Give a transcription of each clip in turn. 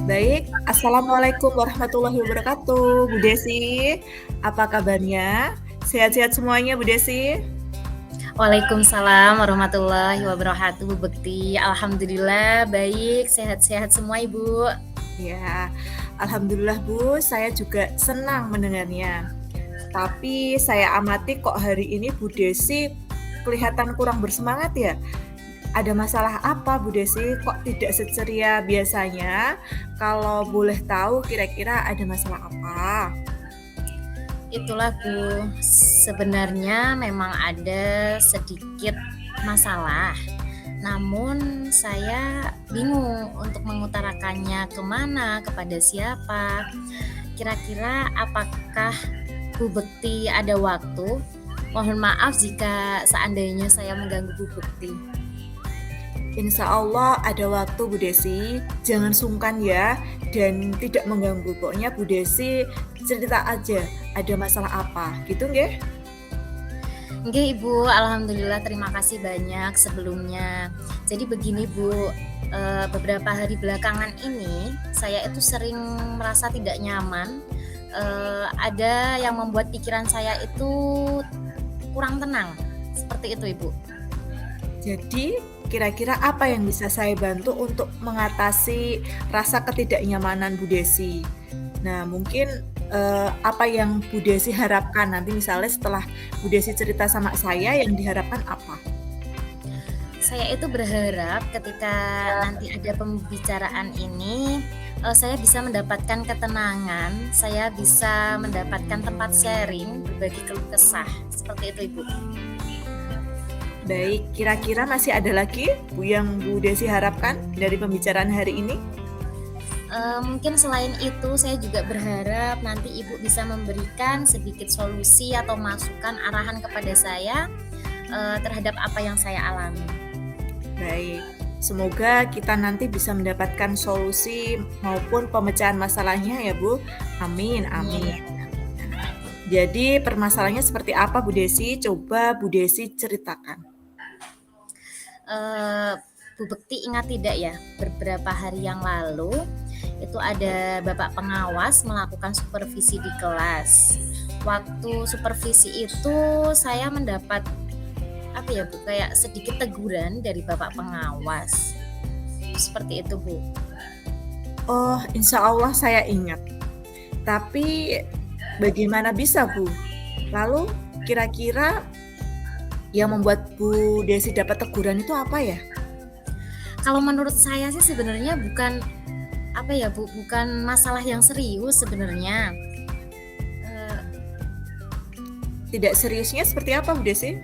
Baik, Assalamualaikum warahmatullahi wabarakatuh, Bu Desi. Apa kabarnya? Sehat-sehat semuanya, Bu Desi? Waalaikumsalam warahmatullahi wabarakatuh, Bu Bekti. Alhamdulillah baik, sehat-sehat semua Ibu. Ya, alhamdulillah Bu, saya juga senang mendengarnya. Tapi saya amati kok hari ini Bu Desi kelihatan kurang bersemangat ya? Ada masalah apa Bu Desi? Kok tidak seceria biasanya? Kalau boleh tahu kira-kira ada masalah apa? Itulah Bu, sebenarnya memang ada sedikit masalah. Namun saya bingung untuk mengutarakannya kemana, kepada siapa. Kira-kira apakah Bu Bekti ada waktu? Mohon maaf jika seandainya saya mengganggu Bu Bekti. Insya Allah ada waktu Bu Desi, jangan sungkan ya dan tidak mengganggu. Pokoknya Bu Desi cerita aja ada masalah apa gitu nggih? Oke Ibu, Alhamdulillah terima kasih banyak sebelumnya. Jadi begini Bu, beberapa hari belakangan ini saya itu sering merasa tidak nyaman. Ada yang membuat pikiran saya itu kurang tenang, seperti itu Ibu. Jadi kira-kira apa yang bisa saya bantu untuk mengatasi rasa ketidaknyamanan Bu Desi? Nah mungkin apa yang Bu Desi harapkan nanti misalnya setelah Bu Desi cerita sama saya yang diharapkan apa? Saya itu berharap ketika nanti ada pembicaraan ini, saya bisa mendapatkan ketenangan, saya bisa mendapatkan tempat sharing, berbagi keluh kesah, seperti itu Ibu. Baik, kira-kira masih ada lagi Bu yang Bu Desi harapkan dari pembicaraan hari ini? Mungkin selain itu saya juga berharap nanti Ibu bisa memberikan sedikit solusi atau masukan arahan kepada saya, terhadap apa yang saya alami. Baik, semoga kita nanti bisa mendapatkan solusi maupun pemecahan masalahnya ya Bu. Amin, amin. Amin. Jadi permasalahannya seperti apa Bu Desi? Coba Bu Desi ceritakan. Bu Bekti ingat tidak ya, beberapa hari yang lalu itu ada Bapak pengawas melakukan supervisi di kelas. Waktu supervisi itu saya mendapat apa ya Bu, kayak sedikit teguran dari Bapak pengawas. Seperti itu Bu. Oh, insya Allah saya ingat. Tapi bagaimana bisa Bu? Lalu kira-kira yang membuat Bu Desi dapat teguran itu apa ya? Kalau menurut saya sih sebenarnya bukan apa ya Bu, bukan masalah yang serius sebenarnya. Eh, Tidak seriusnya seperti apa Bu Desi?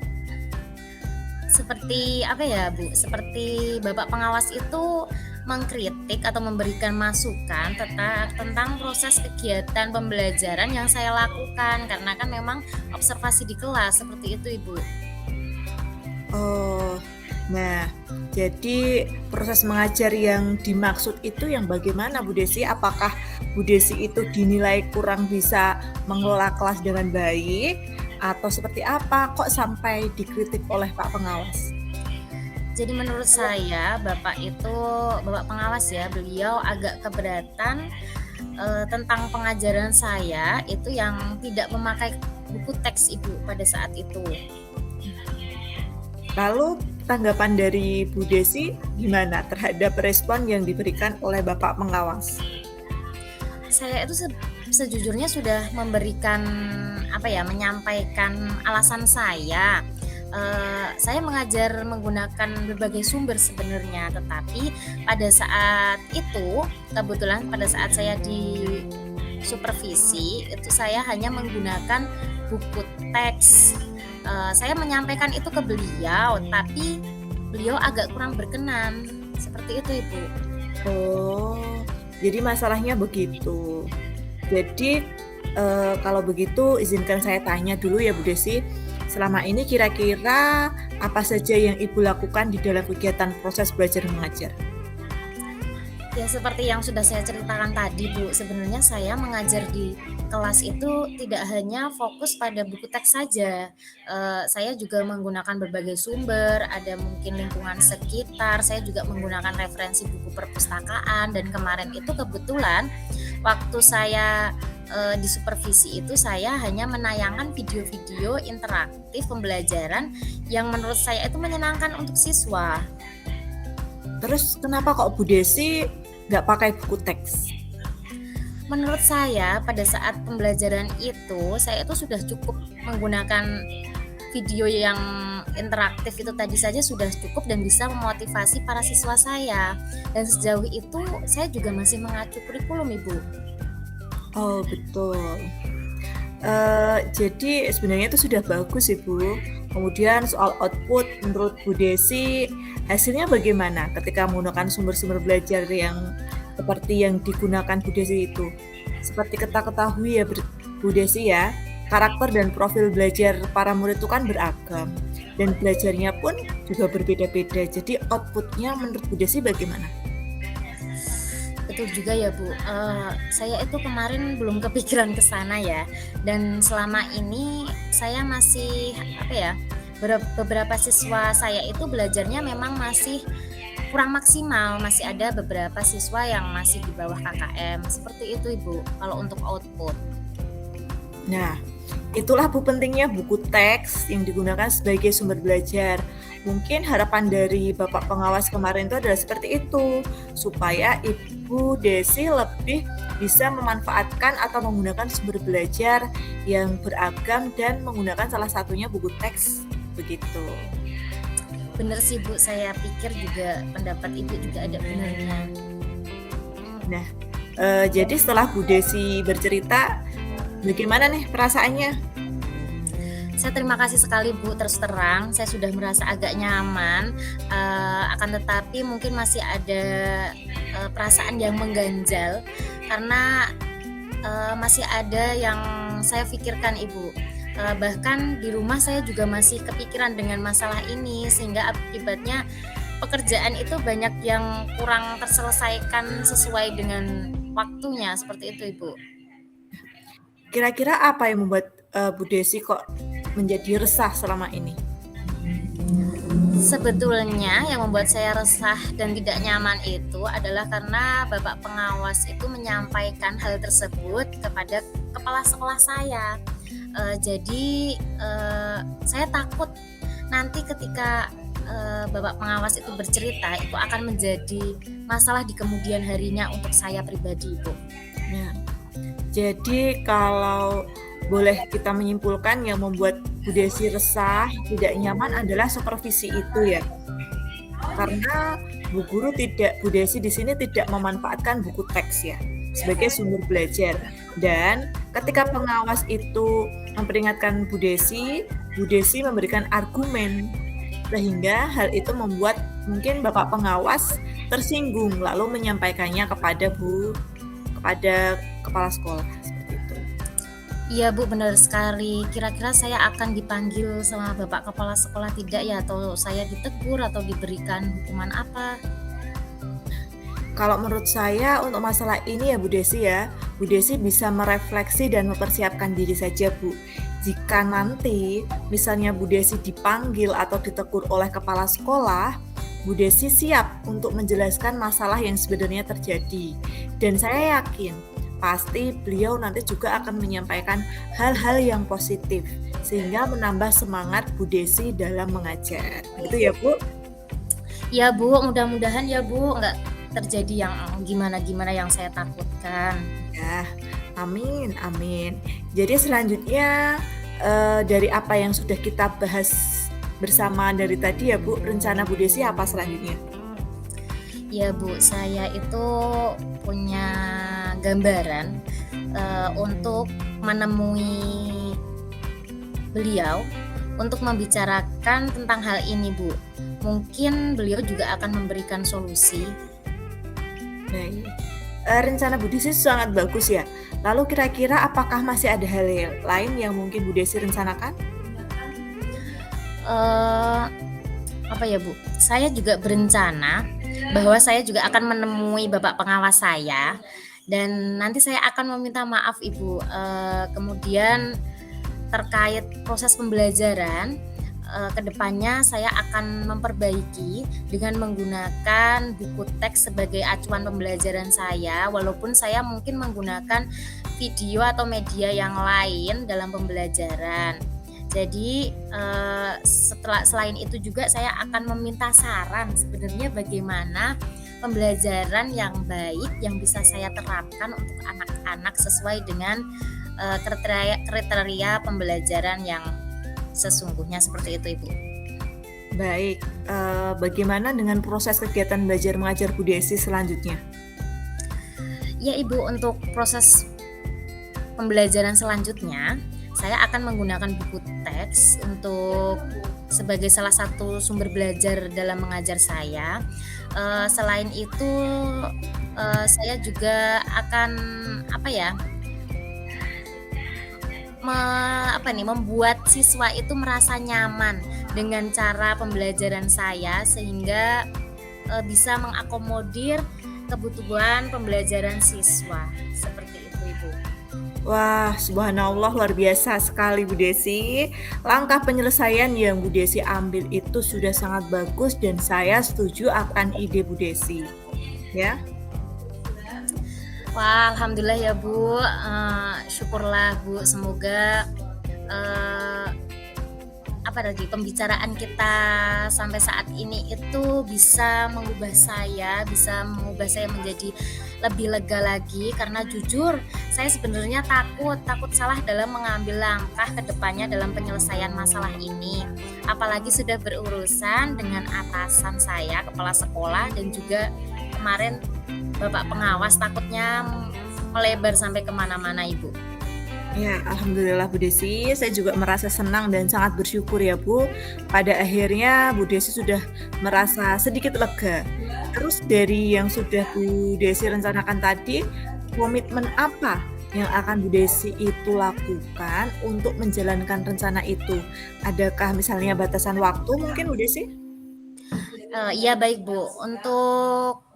Seperti apa ya Bu, seperti Bapak pengawas itu mengkritik atau memberikan masukan tentang proses kegiatan pembelajaran yang saya lakukan, karena kan memang observasi di kelas, seperti itu Ibu. Oh, nah, jadi proses mengajar yang dimaksud itu yang bagaimana Bu Desi? Apakah Bu Desi itu dinilai kurang bisa mengelola kelas dengan baik? Atau seperti apa? Kok sampai dikritik oleh Pak Pengawas? Jadi menurut saya Bapak pengawas ya, beliau agak keberatan tentang pengajaran saya itu yang tidak memakai buku teks Ibu pada saat itu. Lalu tanggapan dari Bu Desi gimana terhadap respon yang diberikan oleh Bapak Pengawas? Saya itu sejujurnya sudah memberikan menyampaikan alasan saya. Saya mengajar menggunakan berbagai sumber sebenarnya, tetapi pada saat itu kebetulan pada saat saya di supervisi itu saya hanya menggunakan buku teks. Saya menyampaikan itu ke beliau, tapi beliau agak kurang berkenan. Seperti itu Ibu. Oh, jadi masalahnya begitu. Jadi kalau begitu izinkan saya tanya dulu ya Bu Desi. Selama ini kira-kira apa saja yang Ibu lakukan di dalam kegiatan proses belajar mengajar? Ya seperti yang sudah saya ceritakan tadi Bu, sebenarnya saya mengajar di kelas itu tidak hanya fokus pada buku teks saja. Saya juga menggunakan berbagai sumber, ada mungkin lingkungan sekitar, saya juga menggunakan referensi buku perpustakaan, dan kemarin itu kebetulan waktu saya di supervisi itu saya hanya menayangkan video-video interaktif pembelajaran yang menurut saya itu menyenangkan untuk siswa. Terus kenapa kok Bu Desi nggak pakai buku teks? Menurut saya pada saat pembelajaran itu, saya itu sudah cukup menggunakan video yang interaktif itu tadi saja sudah cukup dan bisa memotivasi para siswa saya. Dan sejauh itu saya juga masih mengacu kurikulum, Ibu. Oh betul. Jadi sebenarnya itu sudah bagus Ibu. Kemudian soal output menurut Bu Desi hasilnya bagaimana ketika menggunakan sumber-sumber belajar yang seperti yang digunakan Bu Desi itu? Seperti kita ketahui ya Bu Desi ya, karakter dan profil belajar para murid itu kan beragam dan belajarnya pun juga berbeda-beda. Jadi outputnya menurut Bu Desi bagaimana? Betul juga ya Bu, saya itu kemarin belum kepikiran ke sana ya, dan selama ini saya masih, apa ya, beberapa siswa saya itu belajarnya memang masih kurang maksimal, masih ada beberapa siswa yang masih di bawah KKM, seperti itu Ibu, kalau untuk output. Nah, itulah Bu pentingnya buku teks yang digunakan sebagai sumber belajar. Mungkin harapan dari Bapak pengawas kemarin itu adalah seperti itu, supaya Ibu Desi lebih bisa memanfaatkan atau menggunakan sumber belajar yang beragam dan menggunakan salah satunya buku teks, begitu. Bener sih Bu, saya pikir juga pendapat Ibu juga ada benarnya. Nah, jadi setelah Bu Desi bercerita, bagaimana nih perasaannya? Saya terima kasih sekali Bu, terus terang saya sudah merasa agak nyaman, akan tetapi mungkin masih ada perasaan yang mengganjal karena masih ada yang saya pikirkan Ibu. Bahkan di rumah saya juga masih kepikiran dengan masalah ini, sehingga akibatnya pekerjaan itu banyak yang kurang terselesaikan sesuai dengan waktunya, seperti itu Ibu. Kira-kira apa yang membuat Bu Desi kok menjadi resah selama ini? Sebetulnya yang membuat saya resah dan tidak nyaman itu adalah karena Bapak pengawas itu menyampaikan hal tersebut kepada kepala sekolah saya. Jadi saya takut nanti ketika Bapak pengawas itu bercerita itu akan menjadi masalah di kemudian harinya untuk saya pribadi, Bu. Nah, jadi kalau boleh kita menyimpulkan yang membuat Bu Desi resah, tidak nyaman adalah supervisi itu ya. Karena Bu Desi di sini tidak memanfaatkan buku teks ya sebagai sumber belajar. Dan ketika pengawas itu memperingatkan Bu Desi memberikan argumen sehingga hal itu membuat mungkin Bapak pengawas tersinggung lalu menyampaikannya kepada kepala sekolah. Iya Bu, benar sekali. Kira-kira saya akan dipanggil sama Bapak Kepala Sekolah tidak ya? Atau saya ditegur atau diberikan hukuman apa? Kalau menurut saya untuk masalah ini ya Bu Desi bisa merefleksi dan mempersiapkan diri saja Bu. Jika nanti misalnya Bu Desi dipanggil atau ditegur oleh kepala sekolah, Bu Desi siap untuk menjelaskan masalah yang sebenarnya terjadi. Dan saya yakin pasti beliau nanti juga akan menyampaikan hal-hal yang positif sehingga menambah semangat Bu Desi dalam mengajar. Gitu ya Bu? Ya Bu, mudah-mudahan ya Bu nggak terjadi yang gimana-gimana yang saya takutkan. Ya, amin. Jadi selanjutnya dari apa yang sudah kita bahas bersama dari tadi ya Bu, rencana Bu Desi apa selanjutnya? Ya Bu, saya itu punya gambaran untuk menemui beliau untuk membicarakan tentang hal ini Bu. Mungkin beliau juga akan memberikan solusi. Baik. Rencana Bu Desi sangat bagus ya. Lalu kira-kira apakah masih ada hal lain yang mungkin Bu Desi rencanakan? Apa ya Bu? Saya juga berencana bahwa saya juga akan menemui bapak pengawas saya dan nanti saya akan meminta maaf Ibu. Kemudian terkait proses pembelajaran, ke depannya saya akan memperbaiki dengan menggunakan buku teks sebagai acuan pembelajaran saya, walaupun saya mungkin menggunakan video atau media yang lain dalam pembelajaran. Jadi, selain itu juga saya akan meminta saran sebenarnya bagaimana pembelajaran yang baik yang bisa saya terapkan untuk anak-anak sesuai dengan, kriteria pembelajaran yang sesungguhnya seperti itu, Ibu. Baik, bagaimana dengan proses kegiatan belajar mengajar Bu Desi selanjutnya? Ya, Ibu, untuk proses pembelajaran selanjutnya, saya akan menggunakan buku teks untuk sebagai salah satu sumber belajar dalam mengajar saya. Selain itu, saya juga akan apa ya, membuat siswa itu merasa nyaman dengan cara pembelajaran saya sehingga, bisa mengakomodir kebutuhan pembelajaran siswa, seperti itu, Ibu. Wah, subhanallah luar biasa sekali Bu Desi. Langkah penyelesaian yang Bu Desi ambil itu sudah sangat bagus dan saya setuju akan ide Bu Desi. Ya. Wah, alhamdulillah ya Bu, syukurlah Bu, semoga, eee, pembicaraan kita sampai saat ini itu bisa mengubah saya menjadi lebih lega lagi karena jujur saya sebenarnya takut salah dalam mengambil langkah ke depannya dalam penyelesaian masalah ini. Apalagi sudah berurusan dengan atasan saya, kepala sekolah dan juga kemarin bapak pengawas, takutnya melebar sampai kemana-mana Ibu. Ya, alhamdulillah Bu Desi, saya juga merasa senang dan sangat bersyukur ya Bu. Pada akhirnya Bu Desi sudah merasa sedikit lega. Terus dari yang sudah Bu Desi rencanakan tadi, komitmen apa yang akan Bu Desi itu lakukan untuk menjalankan rencana itu? Adakah misalnya batasan waktu mungkin Bu Desi? Iya baik Bu, untuk,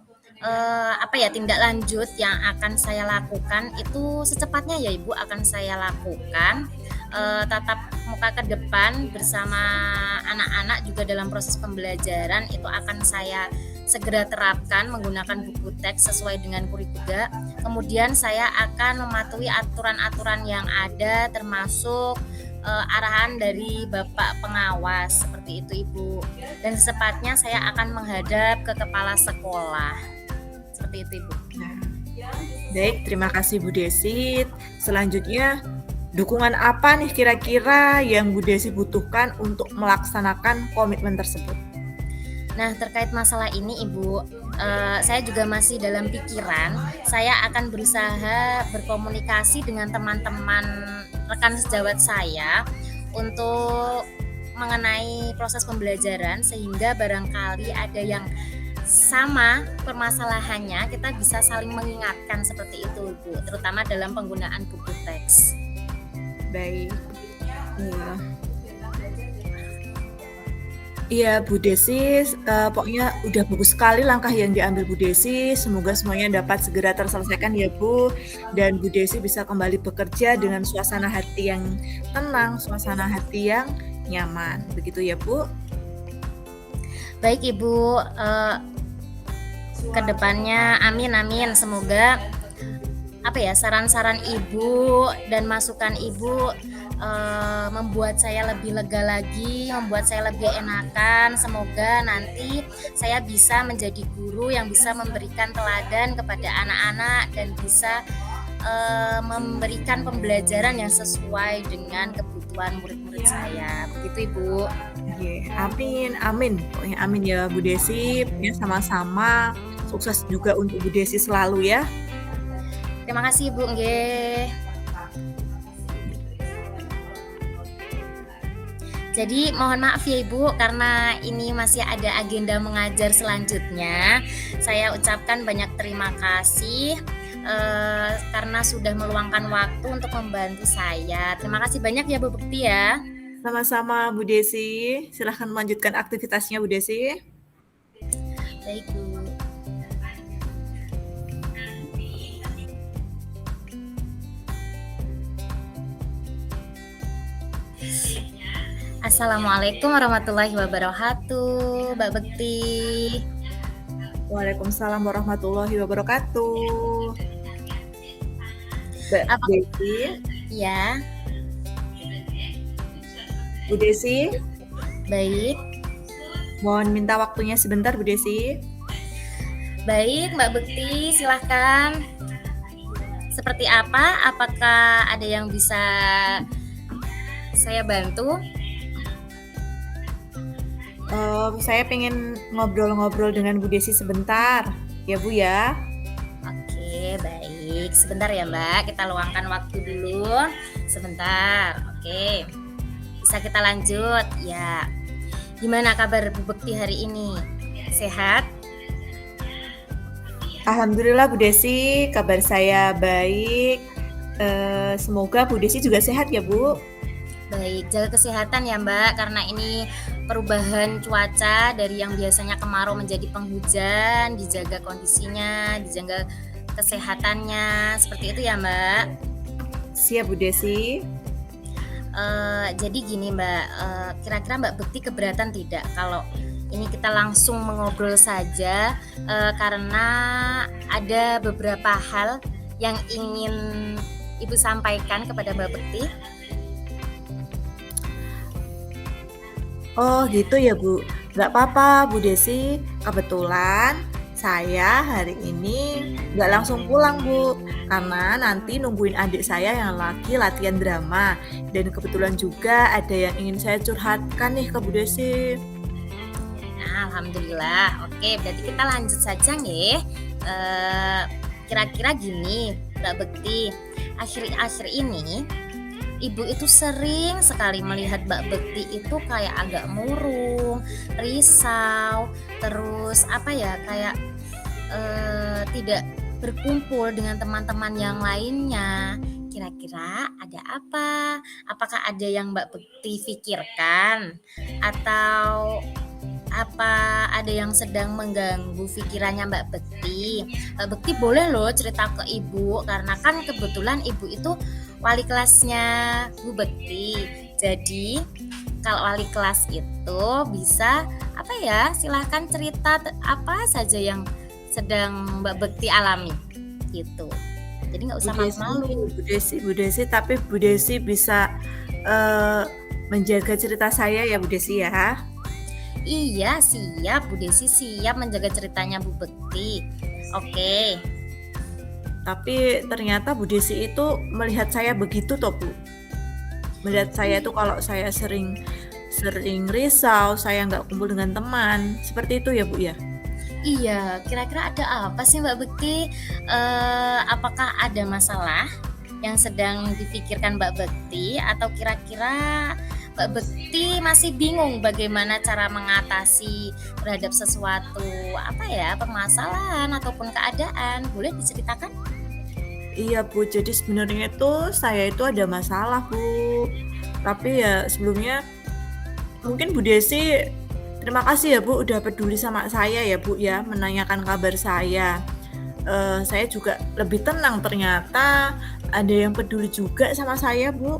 tindak lanjut yang akan saya lakukan itu secepatnya ya Ibu akan saya lakukan, tatap muka ke depan bersama anak-anak juga dalam proses pembelajaran itu akan saya segera terapkan menggunakan buku teks sesuai dengan kurikulum. Kemudian saya akan mematuhi aturan-aturan yang ada termasuk, arahan dari bapak pengawas, seperti itu Ibu. Dan secepatnya saya akan menghadap ke kepala sekolah, seperti itu Ibu. Nah, baik, terima kasih Bu Desi. Selanjutnya, dukungan apa nih kira-kira yang Bu Desi butuhkan untuk melaksanakan komitmen tersebut? Nah, terkait masalah ini Ibu, saya juga masih dalam pikiran, saya akan berusaha berkomunikasi dengan teman-teman rekan sejawat saya untuk mengenai proses pembelajaran sehingga barangkali ada yang sama permasalahannya, kita bisa saling mengingatkan seperti itu Bu, terutama dalam penggunaan buku teks. Baik. Iya Bu Desi, pokoknya udah bagus sekali langkah yang diambil Bu Desi, semoga semuanya dapat segera terselesaikan ya Bu, dan Bu Desi bisa kembali bekerja dengan suasana hati yang tenang, suasana hati yang nyaman, begitu ya Bu? Baik Ibu, ke depannya amin, semoga saran-saran Ibu dan masukan Ibu, membuat saya lebih lega lagi, membuat saya lebih enakan. Semoga nanti saya bisa menjadi guru yang bisa memberikan teladan kepada anak-anak dan bisa, memberikan pembelajaran yang sesuai dengan kebutuhan murid-murid saya. Begitu Ibu. Oke, amin, pokoknya amin ya Bu Desi, pokoknya sama-sama, sukses juga untuk Bu Desi selalu ya. Terima kasih Ibu, nggih. Jadi mohon maaf ya Ibu karena ini masih ada agenda mengajar selanjutnya. Saya ucapkan banyak terima kasih, karena sudah meluangkan waktu untuk membantu saya. Terima kasih banyak ya Bu Bekti ya. Sama-sama Bu Desi, silahkan melanjutkan aktivitasnya Bu Desi. Baik Bu. Assalamualaikum warahmatullahi wabarakatuh, Mbak Bekti. Waalaikumsalam warahmatullahi wabarakatuh. Mbak Apa Desi, ya? Bu Desi, Baik. mohon minta waktunya sebentar Bu Desi. Baik, Mbak Bekti, silahkan. Seperti apa? Apakah ada yang bisa saya bantu? Saya pengen ngobrol-ngobrol dengan Bu Desi sebentar, ya Bu ya. Oke, baik. Sebentar ya, Mbak. Kita luangkan waktu dulu. Sebentar. Oke. Bisa kita lanjut? Ya. Gimana kabar Bu Bekti hari ini? Sehat? Alhamdulillah Bu Desi, kabar saya baik. Semoga Bu Desi juga sehat ya Bu. Baik, jaga kesehatan ya Mbak, karena ini perubahan cuaca dari yang biasanya kemarau menjadi penghujan, dijaga kondisinya, dijaga kesehatannya, seperti itu ya Mbak. Siap Bu Desi. Jadi gini Mbak, kira-kira Mbak Bekti keberatan tidak kalau ini kita langsung mengobrol saja, karena ada beberapa hal yang ingin Ibu sampaikan kepada Mbak Bekti. Oh gitu ya Bu, nggak apa-apa Bu Desi, kebetulan saya hari ini nggak langsung pulang Bu, karena nanti nungguin adik saya yang lagi latihan drama, dan kebetulan juga ada yang ingin saya curhatkan nih ke Bu Desi. Nah, alhamdulillah. Oke, berarti kita lanjut saja nih. Kira-kira gini, Mbak Bekti, akhir-akhir ini Ibu itu sering sekali melihat Mbak Bekti itu kayak agak murung, risau, terus apa ya, kayak tidak berkumpul dengan teman-teman yang lainnya. Kira-kira ada apa? Apakah ada yang Mbak Bekti pikirkan? Atau apa ada yang sedang mengganggu pikirannya Mbak Bekti? Mbak Bekti boleh loh cerita ke Ibu, karena kan kebetulan Ibu itu wali kelasnya Bu Bekti. Jadi kalau wali kelas itu bisa apa ya, silahkan cerita apa saja yang sedang Mbak Bekti alami gitu. Jadi nggak Bu usah Desi, malu-malu. Bu Desi, tapi Bu Desi bisa menjaga cerita saya ya Bu Desi ya. Iya siap, Bu Desi siap menjaga ceritanya Bu Bekti. Oke. Tapi ternyata Bu Desi itu melihat saya begitu toh Bu. Melihat saya itu kalau saya sering risau, saya nggak kumpul dengan teman. Seperti itu ya Bu ya. Iya, kira-kira ada apa sih Mbak Bekti? Apakah ada masalah yang sedang dipikirkan Mbak Bekti, atau kira-kira Mbak Bekti masih bingung bagaimana cara mengatasi terhadap sesuatu apa ya, permasalahan ataupun keadaan? Boleh diceritakan? Iya Bu, jadi sebenarnya itu saya itu ada masalah Bu. Tapi ya sebelumnya mungkin Bu Desi terima kasih ya Bu udah peduli sama saya ya Bu ya, menanyakan kabar saya. Saya juga lebih tenang, ternyata ada yang peduli juga sama saya Bu.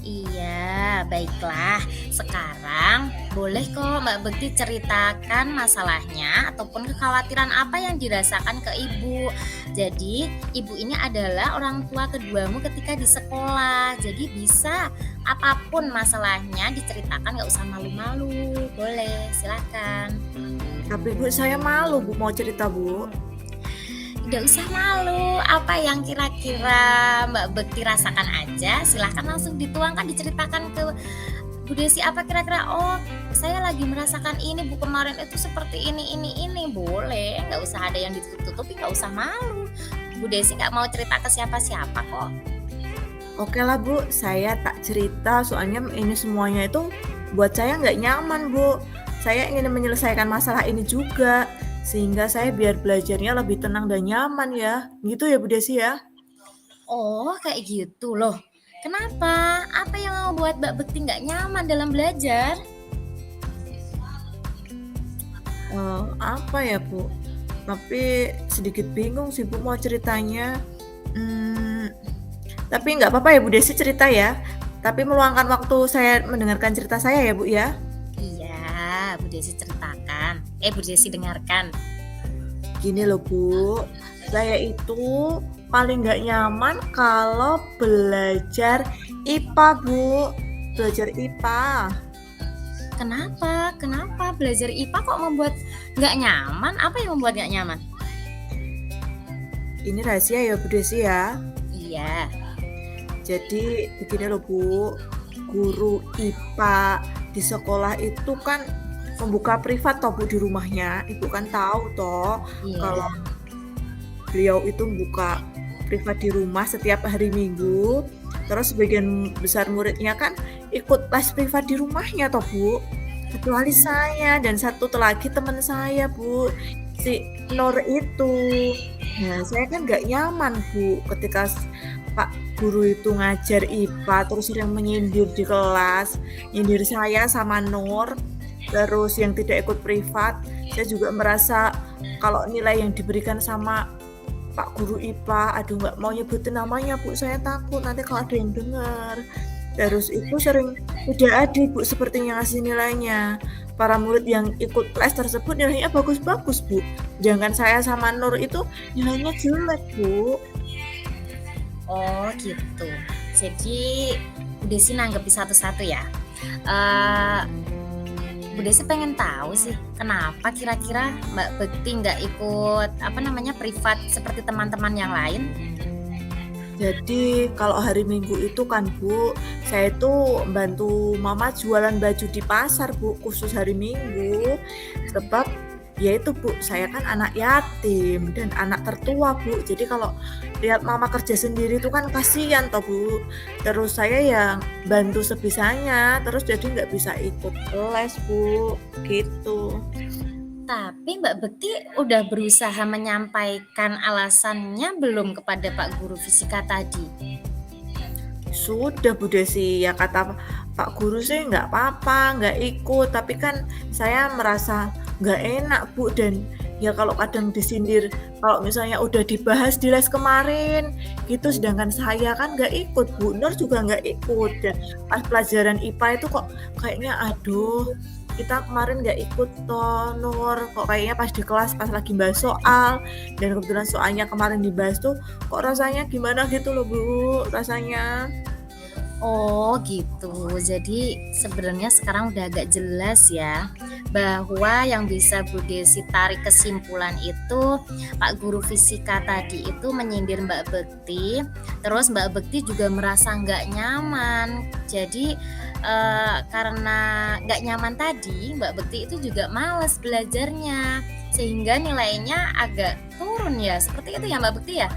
Iya, baiklah. Sekarang boleh kok Mbak Bekti ceritakan masalahnya ataupun kekhawatiran apa yang dirasakan ke Ibu. Jadi, Ibu ini adalah orang tua keduamu ketika di sekolah. Jadi bisa apapun masalahnya diceritakan, gak usah malu-malu. Boleh, silakan. Tapi Bu saya malu Bu mau cerita Bu. Tidak usah malu, apa yang kira-kira Mbak Bekti rasakan aja, silahkan langsung dituangkan, diceritakan ke Bu Desi. Apa kira-kira, oh saya lagi merasakan ini Bu, kemarin itu seperti ini, boleh, nggak usah ada yang ditutup-tutupi, nggak usah malu. Bu Desi nggak mau cerita ke siapa-siapa kok. Oke lah Bu, saya tak cerita soalnya ini semuanya itu buat saya nggak nyaman Bu. Saya ingin menyelesaikan masalah ini juga, sehingga saya biar belajarnya lebih tenang dan nyaman ya. Gitu ya Bu Desi ya? Oh kayak gitu loh, kenapa? Apa yang membuat Mbak Bekti nggak nyaman dalam belajar? Apa ya Bu? Tapi sedikit bingung sih Bu mau ceritanya. Tapi nggak apa-apa ya Bu Desi cerita ya. Tapi meluangkan waktu saya mendengarkan cerita saya ya, Bu, ya? Iya, Bu Desi ceritakan. Bu Desi dengarkan. Gini loh, Bu, saya itu paling nggak nyaman kalau belajar IPA, Bu. Belajar IPA. Kenapa? Kenapa belajar IPA kok membuat nggak nyaman? Apa yang membuat nggak nyaman? Ini rahasia ya, Bu Desi ya. Iya. Jadi begini loh, Bu, guru IPA di sekolah itu kan membuka privat toh, Bu, di rumahnya. Ibu kan tahu toh Iya. kalau beliau itu buka privat di rumah setiap hari Minggu. Terus sebagian besar muridnya kan ikut les privat di rumahnya toh, Bu. Kecuali saya dan satu lagi teman saya, Bu, si Nur itu. Nah, saya kan nggak nyaman, Bu, ketika Pak guru itu ngajar IPA terus sering menyindir di kelas, nyindir saya sama Nur, terus yang tidak ikut privat. Saya juga merasa kalau nilai yang diberikan sama Pak guru IPA, aduh nggak mau nyebutin namanya, Bu, saya takut nanti kalau ada yang dengar. Terus itu sering tidak adil, Bu, sepertinya ngasih nilainya. Para murid yang ikut les tersebut nilainya bagus-bagus, Bu. Sedangkan saya sama Nur itu nilainya jelek, Bu. Oh gitu. Jadi Bu Desi nanggepi satu-satu ya. Eh, Bu Desi pengen tahu sih kenapa kira-kira Mbak Bekti nggak ikut privat seperti teman-teman yang lain? Jadi kalau hari Minggu itu kan, Bu, saya itu bantu mama jualan baju di pasar, Bu, khusus hari Minggu. Sebab ya itu, Bu, saya kan anak yatim dan anak tertua, Bu. Jadi kalau lihat mama kerja sendiri itu kan kasihan toh, Bu. Terus saya yang bantu sebisanya, terus jadi nggak bisa ikut les, Bu. Gitu. Tapi Mbak Bekti udah berusaha menyampaikan alasannya belum kepada Pak Guru Fisika tadi? Sudah, Bu Desi, ya kata Pak Guru sih nggak apa-apa, nggak ikut, tapi kan saya merasa nggak enak, Bu, dan ya kalau kadang disindir, kalau misalnya udah dibahas di les kemarin, gitu, sedangkan saya kan nggak ikut, Bu, Nur juga nggak ikut, dan pas pelajaran IPA itu kok kayaknya, aduh, kita kemarin nggak ikut toh, Nur, kok kayaknya pas di kelas, pas lagi bahas soal, dan kebetulan soalnya kemarin dibahas tuh, kok rasanya gimana gitu loh, Bu, rasanya. Oh gitu. Jadi sebenarnya sekarang udah agak jelas ya bahwa yang bisa Bu Desi tarik kesimpulan itu Pak Guru Fisika tadi itu menyindir Mbak Bekti, terus Mbak Bekti juga merasa nggak nyaman. Jadi karena nggak nyaman tadi Mbak Bekti itu juga malas belajarnya sehingga nilainya agak turun ya. Seperti itu ya Mbak Bekti ya?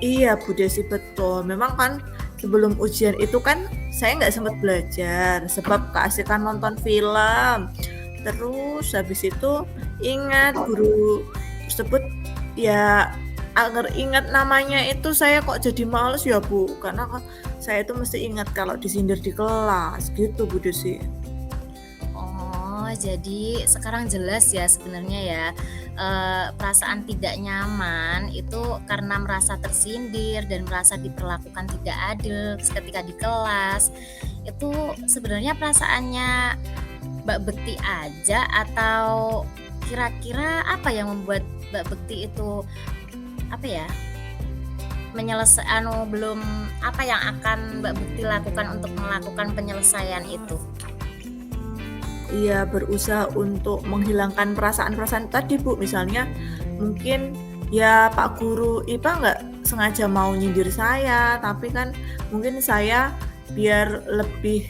Iya, Bu Desi, betul. Memang kan sebelum ujian itu kan saya nggak sempat belajar sebab keasikan nonton film. Terus habis itu ingat guru tersebut ya, agar ingat namanya itu saya kok jadi males ya, Bu. Karena saya itu mesti ingat kalau disindir di kelas gitu, Bu Desi. Oh, jadi sekarang jelas ya sebenarnya ya, perasaan tidak nyaman itu karena merasa tersindir dan merasa diperlakukan tidak adil ketika di kelas. Itu sebenarnya perasaannya Mbak Bekti aja atau kira-kira apa yang membuat Mbak Bekti itu, apa ya, belum apa yang akan Mbak Bekti lakukan untuk melakukan penyelesaian itu? Iya, berusaha untuk menghilangkan perasaan-perasaan tadi, Bu. Misalnya mungkin ya Pak Guru IPA nggak sengaja mau nyindir saya, tapi kan mungkin saya biar lebih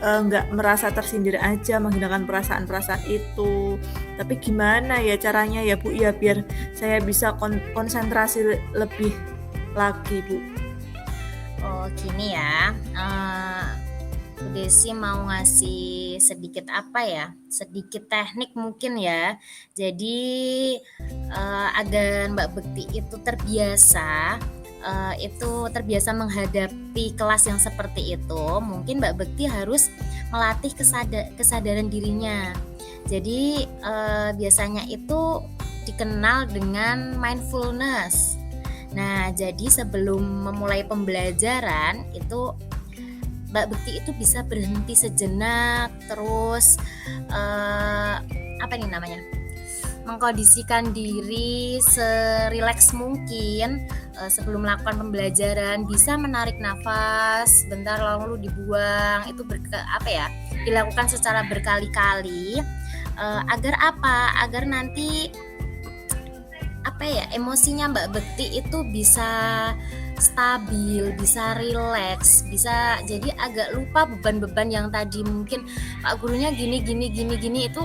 nggak merasa tersindir aja, menghilangkan perasaan-perasaan itu. Tapi gimana ya caranya ya, Bu, ya biar saya bisa konsentrasi lebih lagi, Bu? Oh gini ya, Bu Desi mau ngasih sedikit sedikit teknik mungkin ya. Jadi, agar Mbak Bekti itu terbiasa menghadapi kelas yang seperti itu, mungkin Mbak Bekti harus melatih kesadaran dirinya. Jadi, biasanya itu dikenal dengan mindfulness. Nah, jadi sebelum memulai pembelajaran itu Mbak Bekti itu bisa berhenti sejenak, terus apa nih namanya, mengkondisikan diri serileks mungkin sebelum melakukan pembelajaran, bisa menarik nafas sebentar lalu dibuang, itu dilakukan secara berkali-kali agar apa? Agar nanti emosinya Mbak Bekti itu bisa stabil, bisa rileks, bisa jadi agak lupa beban-beban yang tadi mungkin Pak gurunya gini itu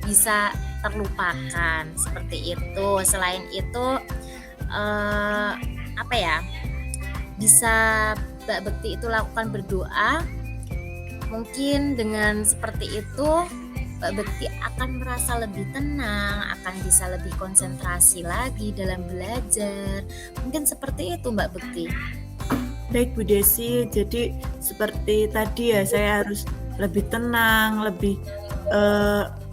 bisa terlupakan seperti itu. Selain itu eh, bisa Mbak Bekti itu lakukan berdoa. Mungkin dengan seperti itu Mbak Bekti akan merasa lebih tenang, akan bisa lebih konsentrasi lagi dalam belajar. Mungkin seperti itu Mbak Bekti. Baik Bu Desi, jadi seperti tadi ya, saya harus lebih tenang, lebih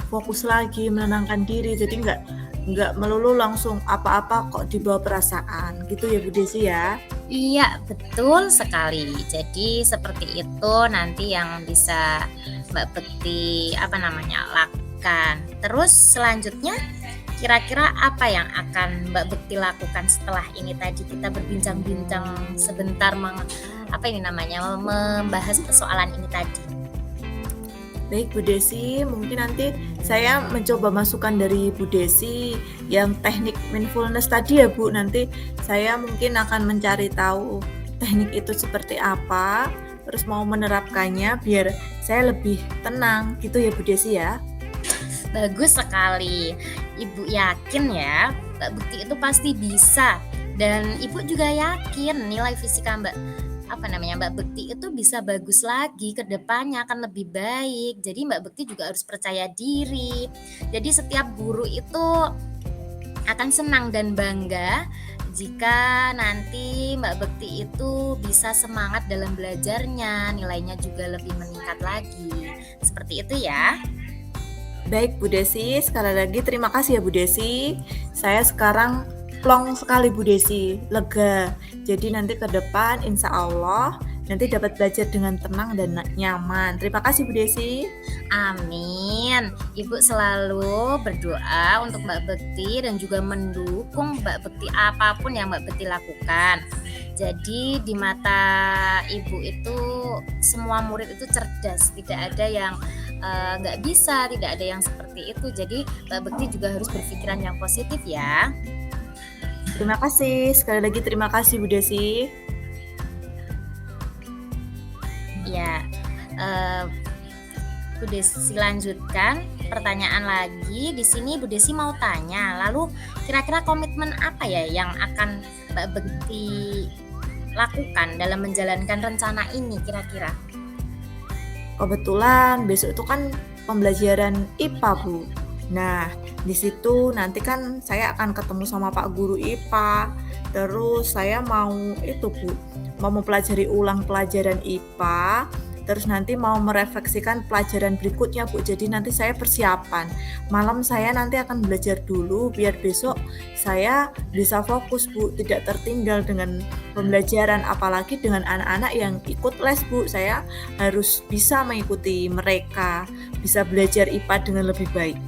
fokus lagi, menenangkan diri, jadi nggak melulu langsung apa-apa kok dibawa perasaan, gitu ya Bu Desi ya? Iya, betul sekali. Jadi seperti itu nanti yang bisa Mbak Bekti lakukan. Terus selanjutnya kira-kira apa yang akan Mbak Bekti lakukan setelah ini tadi kita berbincang-bincang sebentar membahas persoalan ini tadi. Baik Bu Desi, mungkin nanti saya mencoba masukan dari Bu Desi yang teknik mindfulness tadi ya Bu. Nanti saya mungkin akan mencari tahu teknik itu seperti apa, terus mau menerapkannya biar saya lebih tenang gitu ya Bu Desi ya. Bagus sekali. Ibu yakin ya, Mbak Bekti itu pasti bisa. Dan Ibu juga yakin nilai fisika Mbak Bekti itu bisa bagus lagi ke depannya, akan lebih baik. Jadi Mbak Bekti juga harus percaya diri. Jadi setiap guru itu akan senang dan bangga jika nanti Mbak Bekti itu bisa semangat dalam belajarnya, nilainya juga lebih meningkat lagi. Seperti itu ya. Baik Bu Desi, sekali lagi terima kasih ya Bu Desi. Saya sekarang plong sekali Bu Desi, lega. Jadi nanti ke depan insya Allah nanti dapat belajar dengan tenang dan nyaman. Terima kasih Bu Desi. Amin. Ibu selalu berdoa untuk Mbak Bekti dan juga mendukung Mbak Bekti apapun yang Mbak Bekti lakukan. Jadi di mata Ibu itu semua murid itu cerdas, tidak ada yang nggak bisa, tidak ada yang seperti itu. Jadi Mbak Bekti juga harus berpikiran yang positif ya. Terima kasih, sekali lagi terima kasih Bu Desi. Ya, Bu Desi lanjutkan pertanyaan lagi. Di sini Bu Desi mau tanya, lalu kira-kira komitmen apa ya yang akan Mbak Bekti lakukan dalam menjalankan rencana ini kira-kira? Kebetulan besok itu kan pembelajaran IPA Bu. Nah, di situ nanti kan saya akan ketemu sama Pak Guru IPA. Terus saya mau mempelajari ulang pelajaran IPA. Terus nanti mau merefleksikan pelajaran berikutnya Bu. Jadi nanti saya persiapan. Malam saya nanti akan belajar dulu biar besok saya bisa fokus Bu, tidak tertinggal dengan pembelajaran, apalagi dengan anak-anak yang ikut les Bu. Saya harus bisa mengikuti mereka, bisa belajar IPA dengan lebih baik.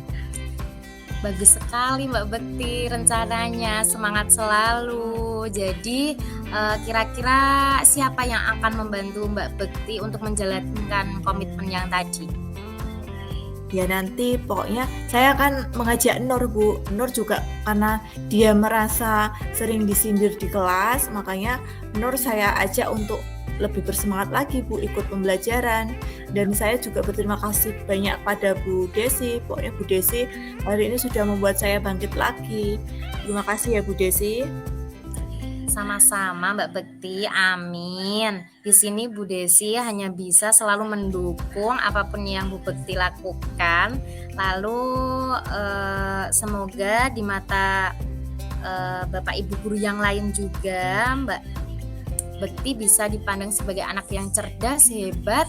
Bagus sekali Mbak Bekti rencananya, semangat selalu. Jadi kira-kira siapa yang akan membantu Mbak Bekti untuk menjalankan komitmen yang tadi? Ya nanti pokoknya saya akan mengajak Nur Bu. Nur juga karena dia merasa sering disindir di kelas, makanya Nur saya ajak untuk lebih bersemangat lagi Bu ikut pembelajaran. Dan saya juga berterima kasih banyak pada Bu Desi. Pokoknya Bu Desi hari ini sudah membuat saya bangkit lagi. Terima kasih ya Bu Desi. Sama-sama Mbak Bekti, amin. Di sini Bu Desi hanya bisa selalu mendukung apapun yang Bu Bekti lakukan. Lalu semoga di mata Bapak Ibu guru yang lain juga Mbak Bekti bisa dipandang sebagai anak yang cerdas, hebat,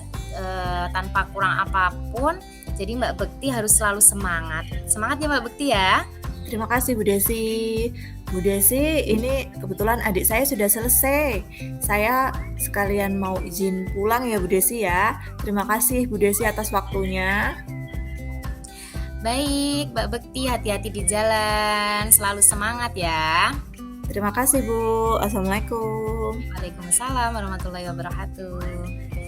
tanpa kurang apapun. Jadi Mbak Bekti harus selalu semangat. Semangat ya Mbak Bekti ya. Terima kasih Bu Desi. Bu Desi, ini kebetulan adik saya sudah selesai. Saya sekalian mau izin pulang ya Bu Desi ya. Terima kasih Bu Desi atas waktunya. Baik, Mbak Bekti, hati-hati di jalan, selalu semangat ya. Terima kasih Bu. Assalamualaikum. Waalaikumsalam warahmatullahi wabarakatuh.